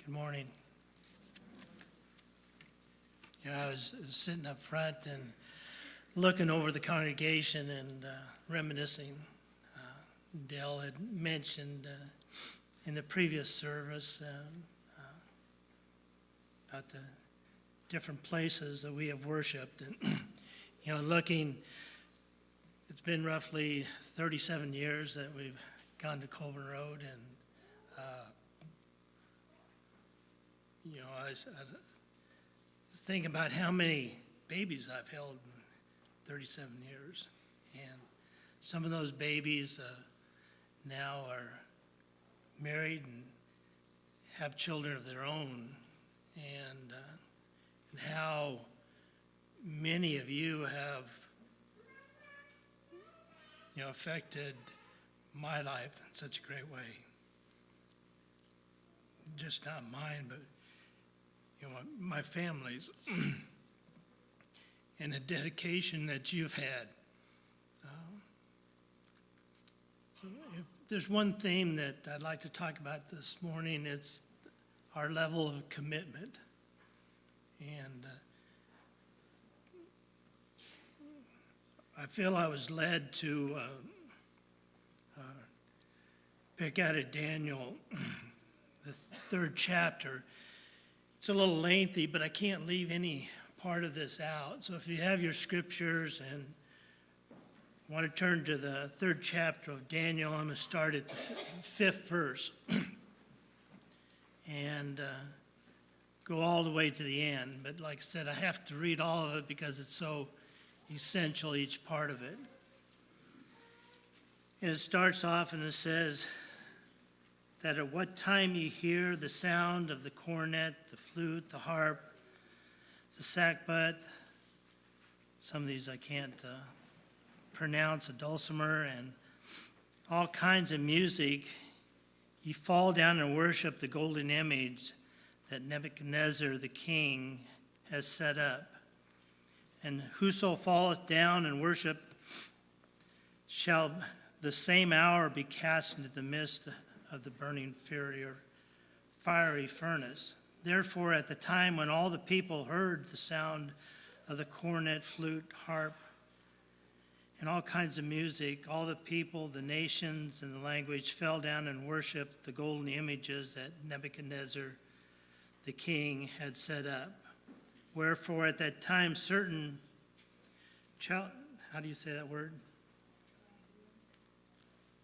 Good morning. I was sitting up front and looking over the congregation and reminiscing. Dale had mentioned in the previous service about the different places that we have worshiped. And, looking, it's been roughly 37 years that we've gone to Colburn Road, and I was thinking about how many babies I've held in 37 years. And some of those babies now are married and have children of their own. And how many of you have, affected my life in such a great way. Just not mine, but my family's, and the dedication that you've had. If there's one theme that I'd like to talk about this morning, it's our level of commitment. And I feel I was led to pick out of Daniel, the 3rd chapter. It's a little lengthy, but I can't leave any part of this out. So if you have your scriptures and want to turn to the 3rd chapter of Daniel, I'm going to start at the 5th verse and go all the way to the end. But like I said, I have to read all of it because it's so essential, each part of it. And it starts off and it says, that at what time you hear the sound of the cornet, the flute, the harp, the sackbut, some of these I can't pronounce, a dulcimer, and all kinds of music, you fall down and worship the golden image that Nebuchadnezzar the king has set up. And whoso falleth down and worship shall the same hour be cast into the midst of the burning fiery furnace. Therefore, at the time when all the people heard the sound of the cornet, flute, harp, and all kinds of music, all the people, the nations, and the language fell down and worshiped the golden images that Nebuchadnezzar the king had set up. Wherefore, at that time, certain how do you say that word?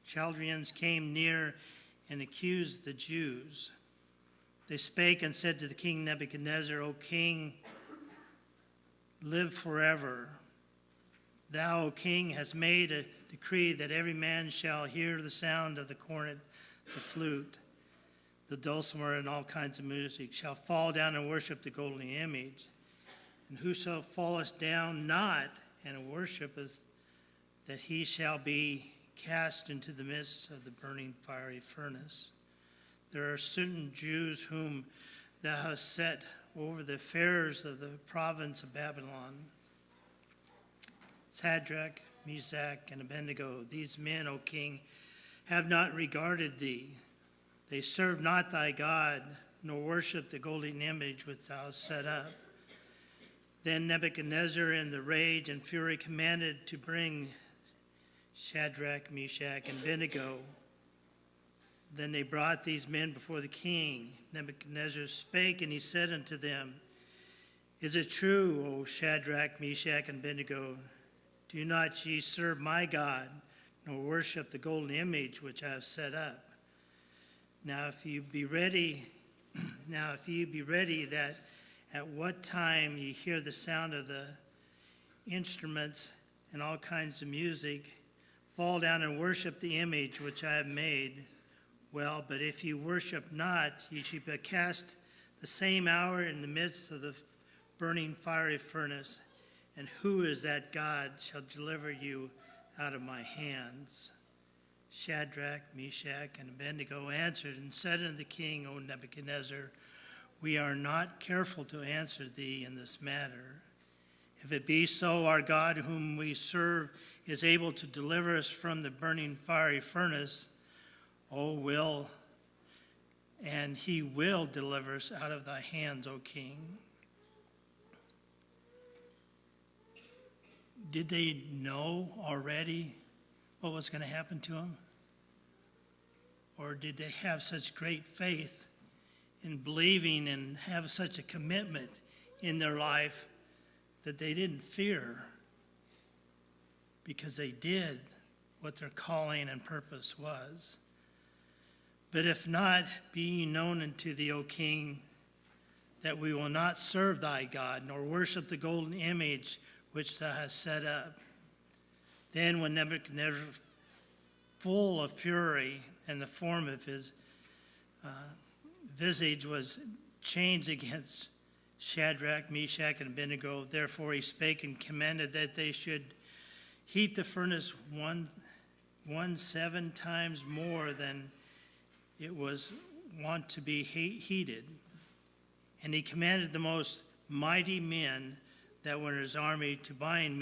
Chaldeans came near and accused the Jews. They spake and said to the king Nebuchadnezzar, O king, live forever. Thou, O king, hast made a decree that every man shall hear the sound of the cornet, the flute, the dulcimer, and all kinds of music, shall fall down and worship the golden image. And whoso falleth down not and worshipeth, that he shall be cast into the midst of the burning fiery furnace. There are certain Jews whom thou hast set over the affairs of the province of Babylon, Shadrach, Meshach, and Abednego. These men, O king, have not regarded thee. They serve not thy God, nor worship the golden image which thou hast set up. Then Nebuchadnezzar, in the rage and fury, commanded to bring Shadrach, Meshach, and Abednego. Then they brought these men before the king. Nebuchadnezzar spake, and he said unto them, Is it true, O Shadrach, Meshach, and Abednego, do not ye serve my God, nor worship the golden image which I have set up? Now if ye be ready, that at what time ye hear the sound of the instruments and all kinds of music, fall down and worship the image which I have made. Well, but if you worship not, ye shall be cast the same hour in the midst of the burning fiery furnace. And who is that God shall deliver you out of my hands? Shadrach, Meshach, and Abednego answered and said unto the king, O Nebuchadnezzar, we are not careful to answer thee in this matter. If it be so, our God whom we serve is able to deliver us from the burning fiery furnace, will and he will deliver us out of thy hands, O king. Did they know already what was going to happen to him? Or did they have such great faith in believing and have such a commitment in their life that they didn't fear because they did what their calling and purpose was? But if not, be ye known unto thee, O king, that we will not serve thy God, nor worship the golden image which thou hast set up. Then when Nebuchadnezzar, full of fury, and the form of his visage was changed against Shadrach, Meshach, and Abednego, therefore he spake and commanded that they should heat the furnace 7 times more than it was wont to be heated. And he commanded the most mighty men that were in his army to bind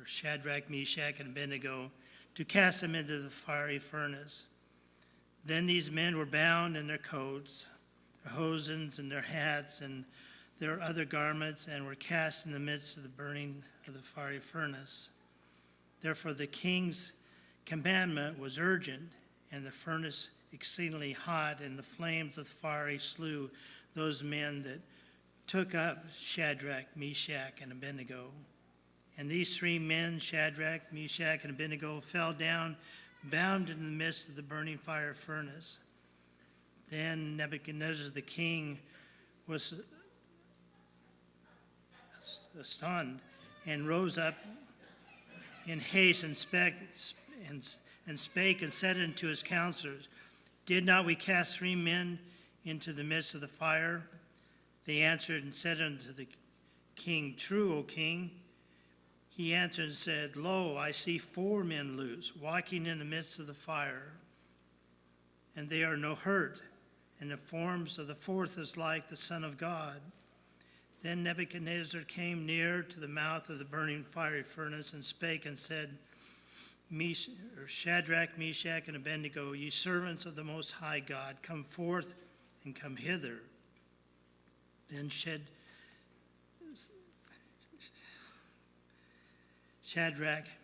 Shadrach, Meshach, and Abednego, to cast them into the fiery furnace. Then these men were bound in their coats, their hosens, and their hats, and their other garments, and were cast in the midst of the burning of the fiery furnace. Therefore the king's commandment was urgent, and the furnace exceedingly hot, and the flames of the fire slew those men that took up Shadrach, Meshach, and Abednego. And these 3 men, Shadrach, Meshach, and Abednego, fell down, bound in the midst of the burning fire furnace. Then Nebuchadnezzar the king was astonished, and rose up in haste, and spake and said unto his counselors, Did not we cast 3 men into the midst of the fire? They answered and said unto the king, True, O king. He answered and said, Lo, I see 4 men loose, walking in the midst of the fire, and they are no hurt, and the forms of the 4th is like the Son of God. Then Nebuchadnezzar came near to the mouth of the burning fiery furnace, and spake and said, Shadrach, Meshach, and Abednego, ye servants of the Most High God, come forth and come hither. Then Shadrach,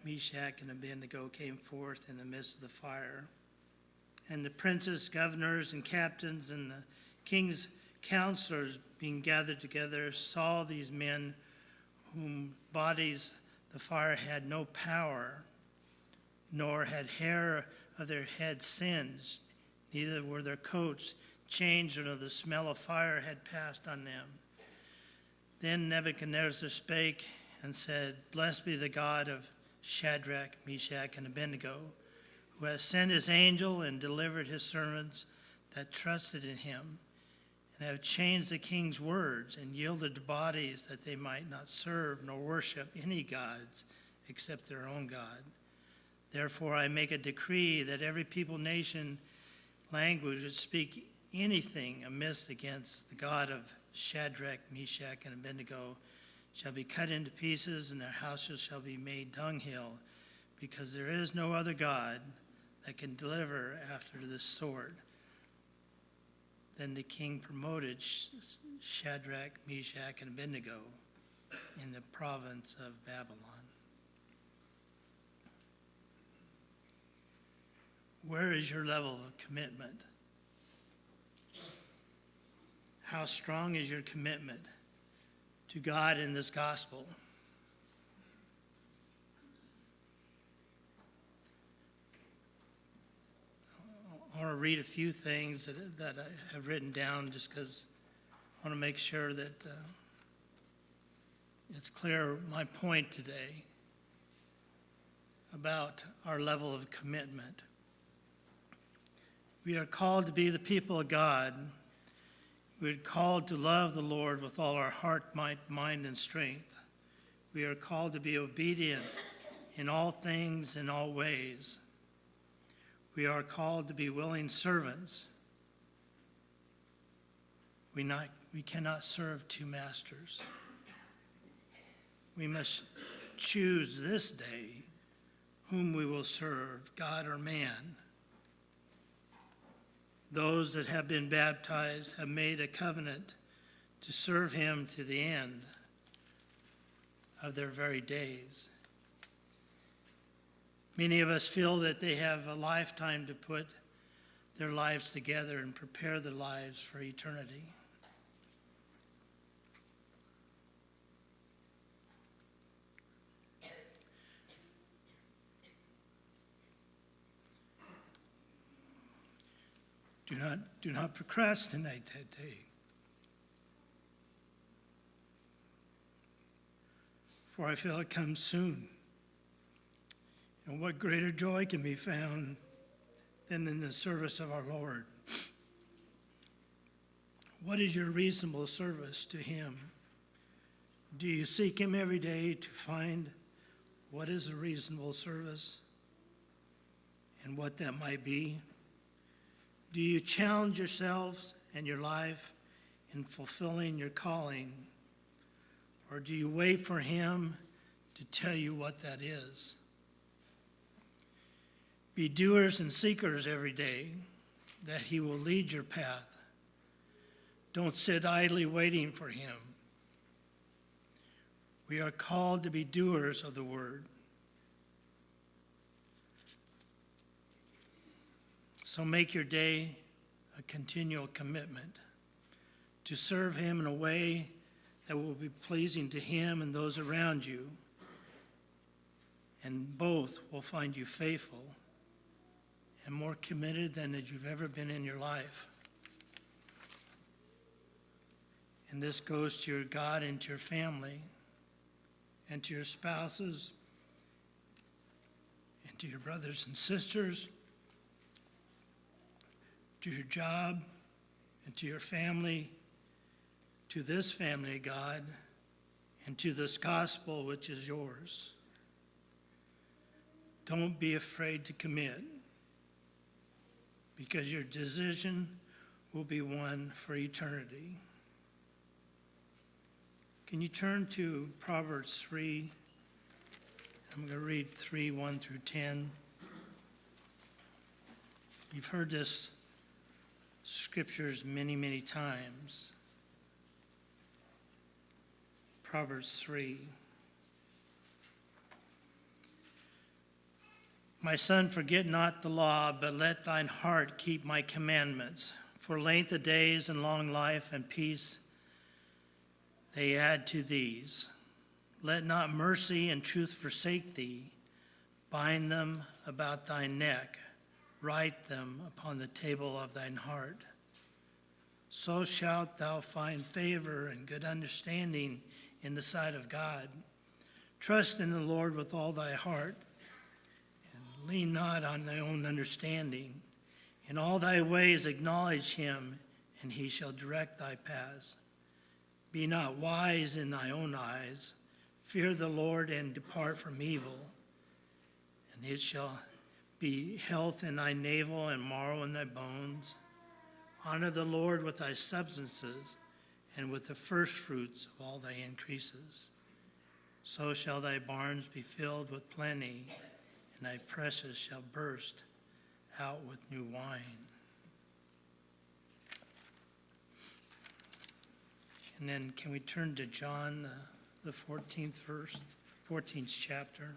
Meshach, and Abednego came forth in the midst of the fire. And the princes, governors, and captains, and the king's counselors being gathered together saw these men whom bodies the fire had no power, nor had hair of their heads singed, neither were their coats changed, nor the smell of fire had passed on them. Then Nebuchadnezzar spake and said, Blessed be the God of Shadrach, Meshach, and Abednego, who has sent his angel and delivered his servants that trusted in him, and have changed the king's words, and yielded bodies that they might not serve nor worship any gods except their own God. Therefore I make a decree that every people, nation, language would speak anything amiss against the God of Shadrach, Meshach, and Abednego shall be cut into pieces, and their houses shall be made dunghill, because there is no other God that can deliver after this sort. Then the king promoted Shadrach, Meshach, and Abednego in the province of Babylon. Where is your level of commitment? How strong is your commitment to God in this gospel? I want to read a few things that I have written down just because I want to make sure that it's clear my point today about our level of commitment. We are called to be the people of God. We are called to love the Lord with all our heart, might, mind, and strength. We are called to be obedient in all things, in all ways. We are called to be willing servants. We cannot serve 2 masters. We must choose this day whom we will serve, God or man. Those that have been baptized have made a covenant to serve him to the end of their very days. Many of us feel that they have a lifetime to put their lives together and prepare their lives for eternity. Do not procrastinate that day. For I feel it comes soon. And what greater joy can be found than in the service of our Lord? What is your reasonable service to him? Do you seek him every day to find what is a reasonable service and what that might be? Do you challenge yourselves and your life in fulfilling your calling? Or do you wait for him to tell you what that is? Be doers and seekers every day, that he will lead your path. Don't sit idly waiting for him. We are called to be doers of the word. So make your day a continual commitment to serve him in a way that will be pleasing to him and those around you, and both will find you faithful and more committed than that you've ever been in your life. And this goes to your God and to your family and to your spouses and to your brothers and sisters, to your job and to your family, to this family, God, and to this gospel which is yours. Don't be afraid to commit, because your decision will be one for eternity. Can you turn to Proverbs 3? I'm going to read 3, 1 through 10. You've heard this scriptures many, many times. Proverbs 3. My son, forget not the law, but let thine heart keep my commandments. For length of days and long life and peace they add to these. Let not mercy and truth forsake thee. Bind them about thy neck. Write them upon the table of thine heart. So shalt thou find favor and good understanding in the sight of God. Trust in the Lord with all thy heart, and lean not on thy own understanding. In all thy ways acknowledge him, and he shall direct thy paths. Be not wise in thy own eyes. Fear the Lord and depart from evil. And it shall be health in thy navel and marrow in thy bones. Honor the Lord with thy substances, and with the firstfruits of all thy increases. So shall thy barns be filled with plenty, and thy presses shall burst out with new wine. And then can we turn to John, the 14th verse, 14th chapter.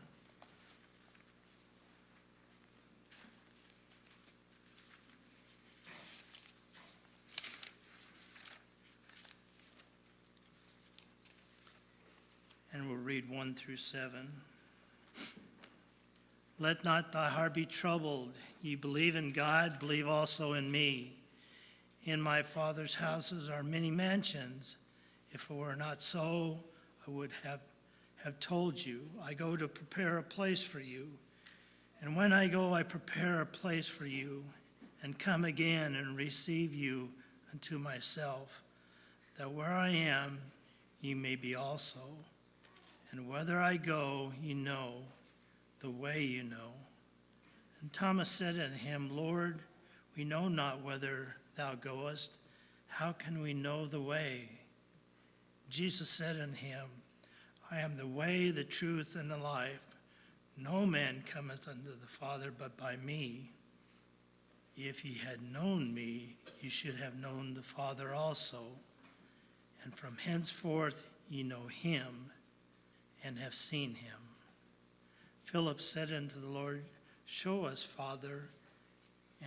And we'll read 1 through 7. Let not thy heart be troubled. Ye believe in God, believe also in me. In my Father's houses are many mansions. If it were not so, I would have told you. I go to prepare a place for you. And when I go, I prepare a place for you, and come again and receive you unto myself, that where I am, ye may be also. And whither I go, ye know, the way you know. And Thomas said unto him, Lord, we know not whither thou goest. How can we know the way? Jesus said unto him, I am the way, the truth, and the life. No man cometh unto the Father but by me. If ye had known me, you should have known the Father also. And from henceforth ye know him and have seen him. Philip said unto the Lord, Show us, Father,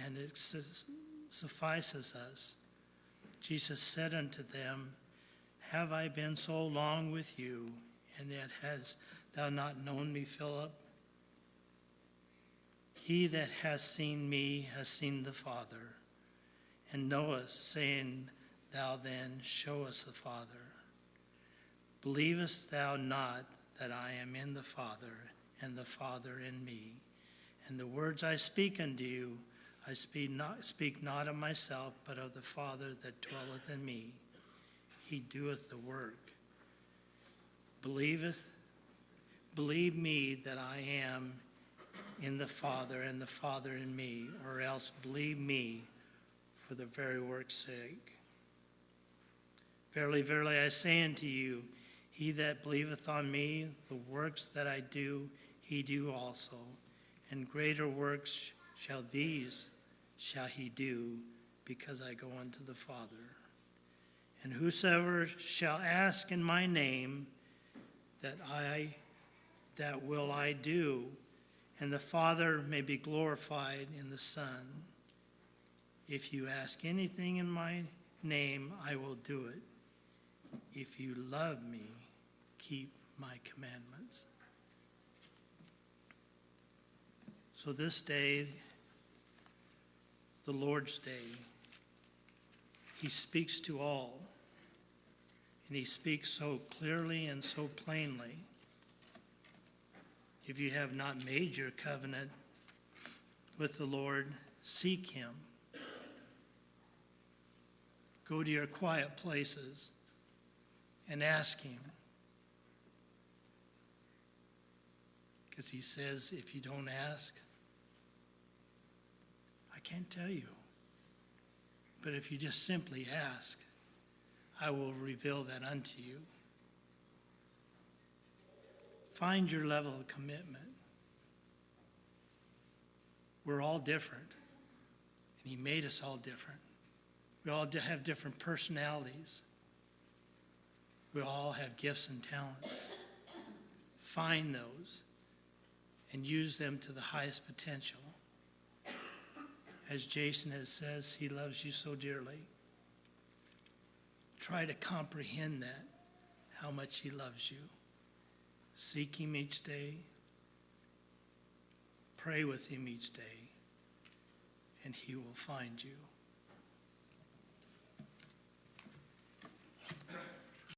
and it suffices us. Jesus said unto them, Have I been so long with you, and yet hast thou not known me, Philip? He that has seen me has seen the Father, and knoweth, saying thou then, Show us the Father. Believest thou not that I am in the Father, and the Father in me? And the words I speak unto you, I speak not of myself, but of the Father that dwelleth in me. He doeth the work. Believe me that I am in the Father, and the Father in me, or else believe me for the very work's sake. Verily, verily, I say unto you, he that believeth on me, the works that I do, he do also, and greater works shall he do, because I go unto the Father. And whosoever shall ask in my name, that will I do, and the Father may be glorified in the Son. If you ask anything in my name, I will do it. If you love me, keep my commandments. So this day, the Lord's Day, he speaks to all, and he speaks so clearly and so plainly. If you have not made your covenant with the Lord, seek him. Go to your quiet places and ask him. Because he says, if you don't ask, I can't tell you. But if you just simply ask, I will reveal that unto you. Find your level of commitment. We're all different, and he made us all different. We all have different personalities. We all have gifts and talents. Find those and use them to the highest potential. As Jason has says, he loves you so dearly. Try to comprehend that, how much he loves you. Seek him each day. Pray with him each day, and he will find you.